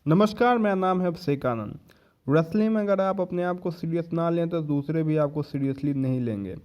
नमस्कार, मेरा नाम है अभिषेक आनंद। रेसलिंग में अगर आप अपने आप को सीरियस ना लें तो दूसरे भी आपको सीरियसली नहीं लेंगे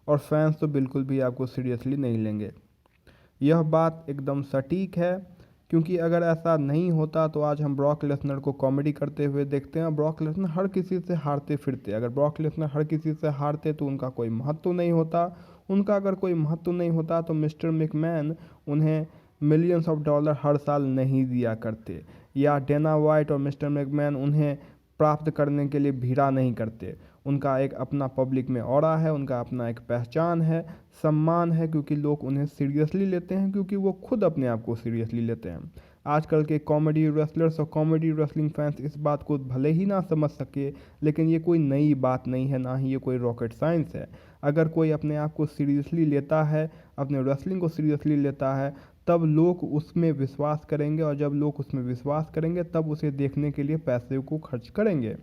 और फैंस तो बिल्कुल भी आपको सीरियसली नहीं लेंगे। यह बात एकदम सटीक है, क्योंकि अगर ऐसा नहीं होता तो आज हम ब्रॉक लेसनर को कॉमेडी करते हुए देखते हैं। ब्रॉक लेसनर हर किसी से हारते फिरते, अगर ब्रॉक लेसनर हर किसी से हारते तो उनका कोई महत्व नहीं होता। उनका अगर कोई महत्व नहीं होता तो मिस्टर मैकमैन उन्हें मिलियंस ऑफ डॉलर हर साल नहीं दिया करते, या डेना वाइट और मिस्टर मैकमैन उन्हें प्राप्त करने के लिए भिड़ा नहीं करते। उनका एक अपना पब्लिक में ऑरा है, उनका अपना एक पहचान है, सम्मान है, क्योंकि लोग उन्हें सीरियसली लेते हैं, क्योंकि वो खुद अपने आप को सीरियसली लेते हैं। आजकल के कॉमेडी रेसलर्स और कॉमेडी रेसलिंग फैंस इस बात को भले ही ना समझ सके, लेकिन ये कोई नई बात नहीं है, ना ही ये कोई रॉकेट साइंस है। अगर कोई अपने आप को सीरियसली लेता है, अपने रेसलिंग को सीरियसली लेता है, तब लोग उसमें विश्वास करेंगे, और जब लोग उसमें विश्वास करेंगे तब उसे देखने के लिए पैसे को खर्च करेंगे।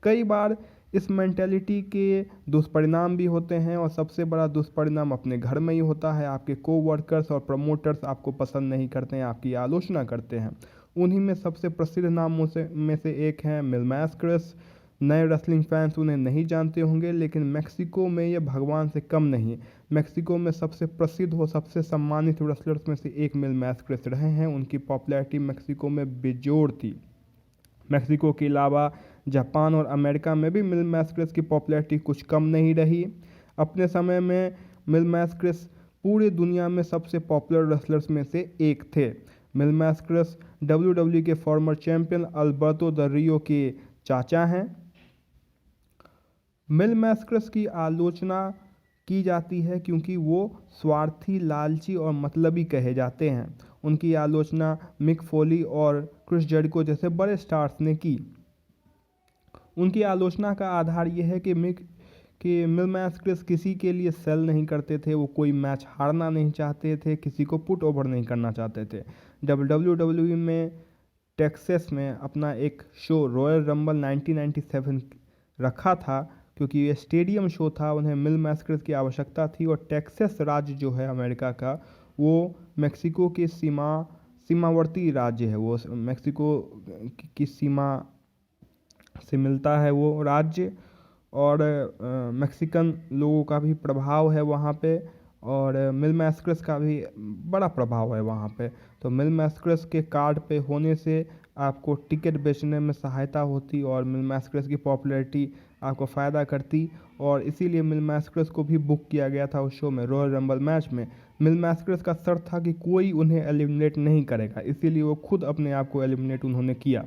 कई बार इस मेंटेलिटी के दुष्परिणाम भी होते हैं, और सबसे बड़ा दुष्परिणाम अपने घर में ही होता है। आपके कोवर्कर्स और प्रमोटर्स आपको पसंद नहीं करते हैं, आपकी आलोचना करते हैं। उन्हीं में सबसे प्रसिद्ध नामों में से एक हैं मिल मैस्करस। नए रेसलिंग फैंस उन्हें नहीं जानते होंगे, लेकिन मेक्सिको में ये भगवान से कम नहीं। मेक्सिको में सबसे प्रसिद्ध और सबसे सम्मानित रेसलर्स में से एक मिल मैस्करस रहे हैं। उनकी पॉपुलैरिटी मेक्सिको में बेजोड़ थी। मेक्सिको के अलावा जापान और अमेरिका में भी मिल मैस्करस की पॉपुलैरिटी कुछ कम नहीं रही। अपने समय में मिल मैस्करस पूरी दुनिया में सबसे पॉपुलर रेसलर्स में से एक थे। मिल मैस्करस WWE के फॉर्मर चैंपियन अल्बर्टो द रियो के चाचा हैं। मिल मैस्करस की आलोचना की जाती है क्योंकि वो स्वार्थी, लालची और मतलबी कहे जाते हैं। उनकी आलोचना मिक फोली और क्रिस जेरिको जैसे बड़े स्टार्स ने की। उनकी आलोचना का आधार ये है कि मिल मैस्करस किसी के लिए सेल नहीं करते थे, वो कोई मैच हारना नहीं चाहते थे, किसी को पुट ओवर नहीं करना चाहते थे। WWE में टेक्सास में अपना एक शो रॉयल रंबल 1997 रखा था, क्योंकि ये स्टेडियम शो था। उन्हें मिल मैस्करस की आवश्यकता थी, और टेक्सास राज्य जो है अमेरिका का, वो मेक्सिको के सीमावर्ती राज्य है। वो मेक्सिको की सीमा से मिलता है वो राज्य, और मैक्सिकन लोगों का भी प्रभाव है वहाँ पे, और मिल मैस्करस का भी बड़ा प्रभाव है वहाँ पे। तो मिल मैस्करस के कार्ड पे होने से आपको टिकट बेचने में सहायता होती, और मिल मैस्करस की पॉपुलैरिटी आपको फ़ायदा करती, और इसीलिए मिल मैस्करस को भी बुक किया गया था उस शो में, रॉयल रंबल मैच में। मिल मैस्करस का शर्त था कि कोई उन्हें एलिमिनेट नहीं करेगा, इसीलिए वो खुद अपने आप को एलिमिनेट उन्होंने किया।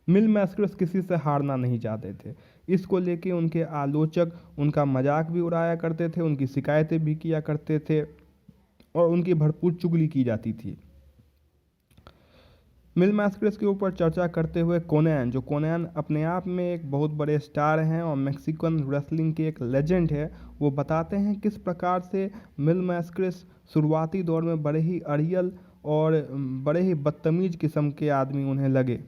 मिल मैस्करस किसी से हारना नहीं चाहते थे। इसको लेके उनके आलोचक उनका मजाक भी उड़ाया करते थे, उनकी शिकायतें भी किया करते थे, और उनकी भरपूर चुगली की जाती थी। मिल मैस्करस के ऊपर चर्चा करते हुए कोनैन अपने आप में एक बहुत बड़े स्टार हैं और मैक्सिकन रेसलिंग के एक लेजेंड है। वो बताते हैं किस प्रकार से मिल मैस्करस शुरुआती दौर में बड़े ही अड़ियल और बड़े ही बदतमीज किस्म के आदमी उन्हें लगे।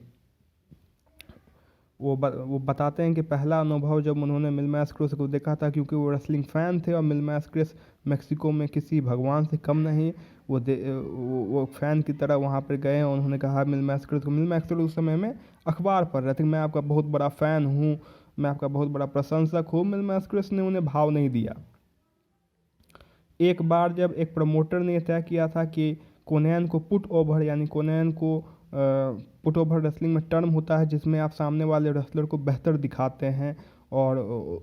वो बताते हैं कि पहला अनुभव जब उन्होंने मिल मैस्करस को देखा था, क्योंकि वो रेसलिंग फ़ैन थे और मिल मैस्करस मेक्सिको में किसी भगवान से कम नहीं, वो फ़ैन की तरह वहाँ पर गए और उन्होंने कहा मिल मैस्करस को। मिल मैस्करस उस समय में अखबार पढ़ रहे थे, मैं आपका बहुत बड़ा फ़ैन हूँ, मैं आपका बहुत बड़ा प्रशंसक हूँ। मिल मैस्करस ने उन्हें भाव नहीं दिया। एक बार जब एक प्रमोटर ने तय किया था कि कोनैन को पुट ओवर, यानी कोनैन को पुट ओवर रेसलिंग में टर्म होता है जिसमें आप सामने वाले रेसलर को बेहतर दिखाते हैं और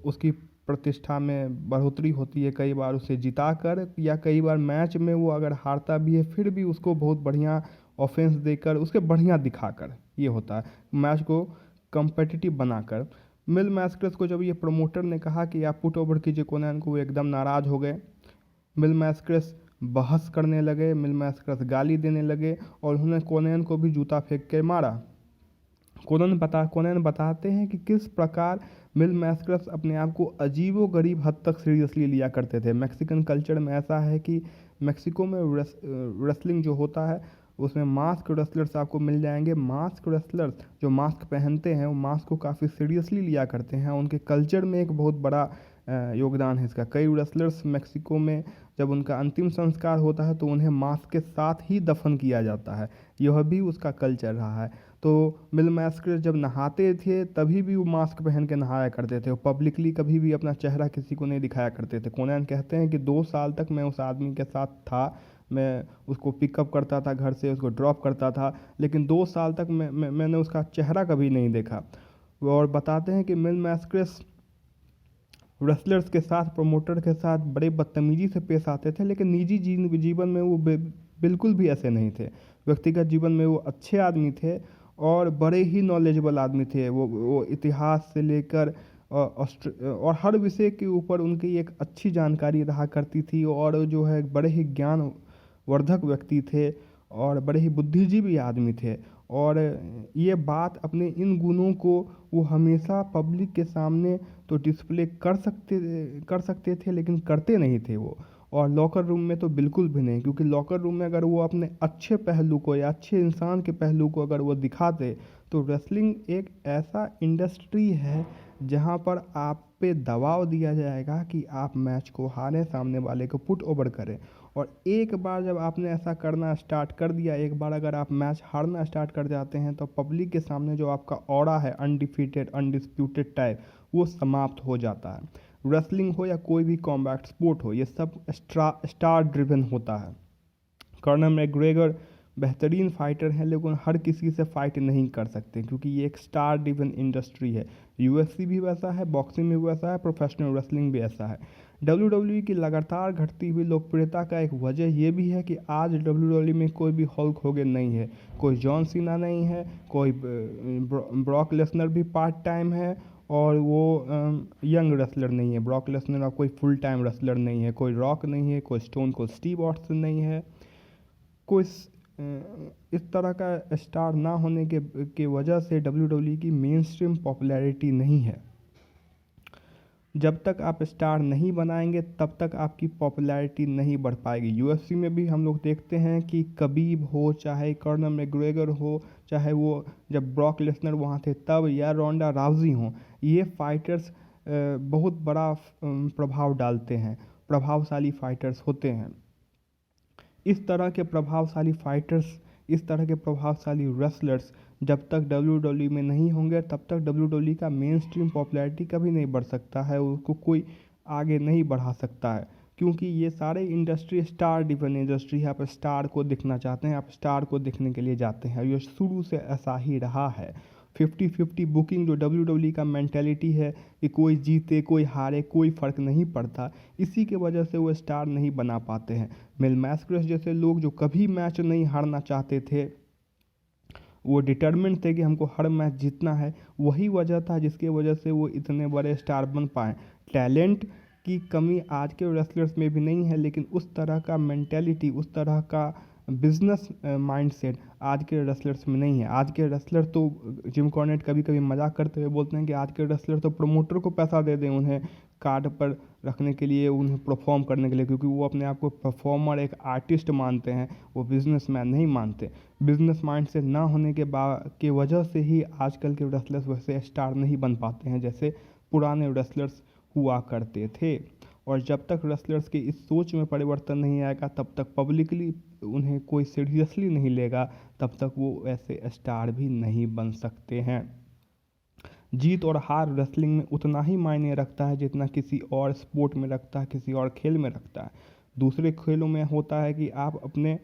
उसकी प्रतिष्ठा में बढ़ोतरी होती है, कई बार उसे जिताकर, या कई बार मैच में वो अगर हारता भी है फिर भी उसको बहुत बढ़िया ऑफेंस देकर, उसके बढ़िया दिखाकर, ये होता है मैच को कम्पिटिटिव बनाकर। मिल मैस्करस को जब ये प्रमोटर ने कहा कि आप पुट ओवर कीजिए कोनैन को, वो एकदम नाराज़ हो गए। मिल मैस्करस बहस करने लगे, मिल मैस्करस गाली देने लगे, और उन्होंने कोनैन को भी जूता फेंक के मारा। कोनैन बताते हैं कि किस प्रकार मिल मैस्करस अपने आप को अजीबोगरीब हद तक सीरियसली लिया करते थे। मैक्सिकन कल्चर में ऐसा है कि मेक्सिको में रेसलिंग जो होता है उसमें मास्क रेसलर्स आपको मिल जाएंगे। मास्क रेसलर्स जो मास्क पहनते हैं वो मास्क को काफ़ी सीरियसली लिया करते हैं। उनके कल्चर में एक बहुत बड़ा योगदान है इसका। कई रेसलर्स मेक्सिको में जब उनका अंतिम संस्कार होता है तो उन्हें मास्क के साथ ही दफन किया जाता है, यह भी उसका कल्चर रहा है। तो मिल मास्कर्स जब नहाते थे तभी भी वो मास्क पहन के नहाया करते थे, वो पब्लिकली कभी भी अपना चेहरा किसी को नहीं दिखाया करते थे। कोनैन कहते हैं कि 2 साल तक मैं उस आदमी के साथ था, मैं उसको पिकअप करता था घर से, उसको ड्रॉप करता था, लेकिन 2 साल तक मैंने उसका चेहरा कभी नहीं देखा। और बताते हैं कि मिल मास्कर्स रेसलर्स के साथ, प्रमोटर के साथ बड़े बदतमीजी से पेश आते थे, लेकिन निजी जीवन में वो बिल्कुल भी ऐसे नहीं थे। व्यक्तिगत जीवन में वो अच्छे आदमी थे और बड़े ही नॉलेजेबल आदमी थे। वो इतिहास से लेकर और हर विषय के ऊपर उनकी एक अच्छी जानकारी रहा करती थी, और जो है बड़े ही ज्ञानवर्धक व्यक्ति थे और बड़े ही बुद्धिजीवी आदमी थे। और ये बात, अपने इन गुणों को वो हमेशा पब्लिक के सामने तो डिस्प्ले कर सकते थे, लेकिन करते नहीं थे वो। और लॉकर रूम में तो बिल्कुल भी नहीं, क्योंकि लॉकर रूम में अगर वो अपने अच्छे पहलू को या अच्छे इंसान के पहलू को अगर वो दिखाते, तो रेसलिंग एक ऐसा इंडस्ट्री है जहाँ पर आप पे दबाव दिया जाएगा कि आप मैच को हारें, सामने वाले को पुट ओवर करें। और एक बार जब आपने ऐसा करना स्टार्ट कर दिया, एक बार अगर आप मैच हारना स्टार्ट कर जाते हैं, तो पब्लिक के सामने जो आपका ऑरा है अनडिफीटेड, अनडिस्प्यूटेड टाइप, वो समाप्त हो जाता है। रेसलिंग हो या कोई भी कॉम्बैट स्पोर्ट हो, ये सब स्टार ड्रिवन होता है। कॉनर मैकग्रेगर बेहतरीन फाइटर हैं, लेकिन हर किसी से फाइट नहीं कर सकते, क्योंकि ये एक स्टार ड्रिवन इंडस्ट्री है। यूएफसी भी वैसा है, बॉक्सिंग भी वैसा है, प्रोफेशनल रेसलिंग भी ऐसा है। डब्ल्यूडब्ल्यूई की लगातार घटती हुई लोकप्रियता का एक वजह ये भी है कि आज डब्ल्यूडब्ल्यूई में कोई भी हल्क होगन नहीं है, कोई जॉन सीना नहीं है, कोई ब्रॉक लेसनर भी पार्ट टाइम है, और वो यंग रेसलर नहीं है। ब्रॉक लेसनर अब कोई फुल टाइम रेसलर नहीं है, कोई रॉक नहीं है, कोई स्टोन कोल्ड स्टीव ऑस्टिन नहीं है, कोई इस तरह का स्टार ना होने के वजह से डब्ल्यूडब्ल्यूई की मेन स्ट्रीम पॉपुलैरिटी नहीं है। जब तक आप स्टार नहीं बनाएंगे तब तक आपकी पॉपुलैरिटी नहीं बढ़ पाएगी। यूएफसी में भी हम लोग देखते हैं कि कबीब हो, चाहे कॉनर मैकग्रेगर हो, चाहे वो जब ब्रॉक लेसनर वहाँ थे तब, या रोंडा राउजी हो, ये फाइटर्स बहुत बड़ा प्रभाव डालते हैं, प्रभावशाली फाइटर्स होते हैं। इस तरह के प्रभावशाली फाइटर्स, इस तरह के प्रभावशाली रेसलर्स जब तक डब्ल्यूडब्ल्यूई में नहीं होंगे तब तक डब्ल्यूडब्ल्यूई का मेन स्ट्रीम पॉपुलैरिटी कभी नहीं बढ़ सकता है, उसको कोई आगे नहीं बढ़ा सकता है, क्योंकि ये सारे इंडस्ट्री स्टार ड्रिवन इंडस्ट्री है। आप स्टार को देखना चाहते हैं, आप स्टार को देखने के लिए जाते हैं, ये शुरू से ऐसा ही रहा है। 50-50 बुकिंग जो डब्ल्यूडब्ल्यूई का मेंटेलिटी है कि कोई जीते कोई हारे कोई फ़र्क नहीं पड़ता, इसी के वजह से वो स्टार नहीं बना पाते हैं। मिल मास्कर्स जैसे लोग जो कभी मैच नहीं हारना चाहते थे, वो डिटर्मिन्ड थे कि हमको हर मैच जीतना है, वही वजह था जिसके वजह से वो इतने बड़े स्टार बन पाए। टैलेंट की कमी आज के रेसलर्स में भी नहीं है, लेकिन उस तरह का मेंटेलिटी, उस तरह का बिजनेस माइंडसेट आज के रेसलर्स में नहीं है। आज के रेसलर तो, जिम कॉर्नेट कभी कभी मजाक करते हुए बोलते हैं कि आज के रेसलर तो प्रमोटर को पैसा दे दें उन्हें कार्ड पर रखने के लिए, उन्हें परफॉर्म करने के लिए, क्योंकि वो अपने आप को परफॉर्मर, एक आर्टिस्ट मानते हैं, वो बिजनेसमैन नहीं मानते। बिजनेस माइंड से ना होने के वजह से ही आजकल के रेसलर्स वैसे स्टार नहीं बन पाते हैं जैसे पुराने रेसलर्स हुआ करते थे। और जब तक रेसलर्स की इस सोच में परिवर्तन नहीं आएगा, तब तक पब्लिकली उन्हें कोई सीरियसली नहीं लेगा, तब तक वो ऐसे स्टार भी नहीं बन सकते हैं। जीत और हार रेसलिंग में उतना ही मायने रखता है जितना किसी और स्पोर्ट में रखता है, किसी और खेल में रखता है। दूसरे खेलों में होता है कि आप अपने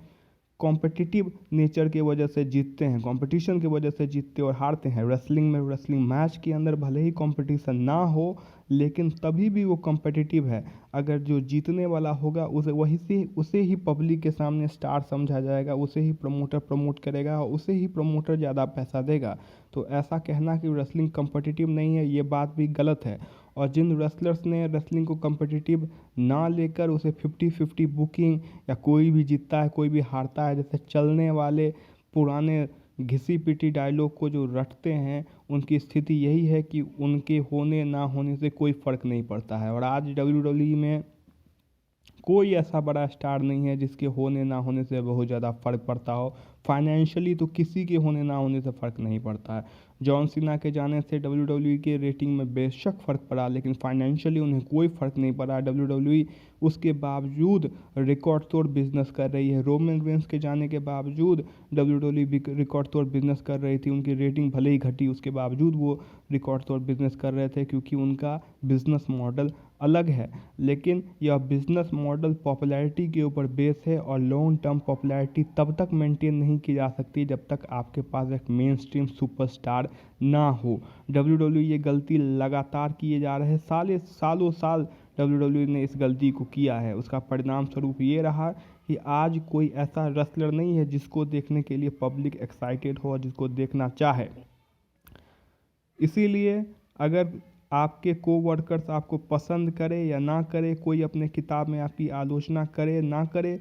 कॉम्पिटिटिव नेचर की वजह से जीतते हैं, कंपटीशन की वजह से जीतते और हारते हैं। रेसलिंग में, रेसलिंग मैच के अंदर भले ही कंपटीशन ना हो, लेकिन तभी भी वो कॉम्पिटिटिव है। अगर जो जीतने वाला होगा उसे ही पब्लिक के सामने स्टार समझा जाएगा, उसे ही प्रमोटर प्रमोट करेगा और उसे ही प्रमोटर ज़्यादा पैसा देगा। तो ऐसा कहना कि रेसलिंग कॉम्पिटिटिव नहीं है, ये बात भी गलत है। और जिन रेसलर्स ने रेसलिंग को कॉम्पिटिटिव ना लेकर उसे 50-50 बुकिंग, या कोई भी जीतता है कोई भी हारता है जैसे चलने वाले पुराने घिसी पिटी डायलॉग को जो रटते हैं, उनकी स्थिति यही है कि उनके होने ना होने से कोई फ़र्क नहीं पड़ता है। और आज डब्ल्यूडब्ल्यूई में कोई ऐसा बड़ा स्टार नहीं है जिसके होने ना होने से बहुत ज़्यादा फ़र्क पड़ता हो। फाइनेंशियली तो किसी के होने ना होने से फ़र्क नहीं पड़ता है। जॉन सीना के जाने से WWE के रेटिंग में बेशक फ़र्क पड़ा, लेकिन फाइनेंशियली उन्हें कोई फ़र्क नहीं पड़ा। WWE उसके बावजूद रिकॉर्ड तोड़ बिजनेस कर रही है। रोमन रेंस के जाने के बावजूद WWE रिकॉर्ड तोड़ बिजनेस कर रही थी। उनकी रेटिंग भले ही घटी, उसके बावजूद वो रिकॉर्ड तोड़ बिजनेस कर रहे थे, क्योंकि उनका बिजनेस मॉडल अलग है। लेकिन यह बिजनेस मॉडल पॉपुलैरिटी के ऊपर बेस है, और लॉन्ग टर्म पॉपुलैरिटी तब तक मेंटेन नहीं की जा सकती जब तक आपके पास एक मेन स्ट्रीम सुपरस्टार ना हो। WWE ये गलती लगातार किए जा रहे हैं, सालों साल WWE ने इस गलती को किया है। उसका परिणाम स्वरूप ये रहा कि आज कोई ऐसा रेसलर नहीं है जिसको देखने के लिए पब्लिक एक्साइटेड हो और जिसको देखना चाहे। इसीलिए अगर आपके कोवर्कर्स आपको पसंद करे या ना करे, कोई अपने किताब में आपकी आलोचना करे ना करे,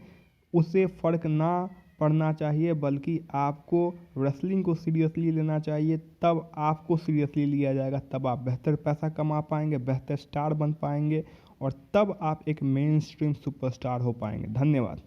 उससे फ़र्क ना पड़ना चाहिए, बल्कि आपको रेसलिंग को सीरियसली लेना चाहिए। तब आपको सीरियसली लिया जाएगा, तब आप बेहतर पैसा कमा पाएंगे, बेहतर स्टार बन पाएंगे, और तब आप एक मेन स्ट्रीम सुपरस्टार हो पाएंगे। धन्यवाद।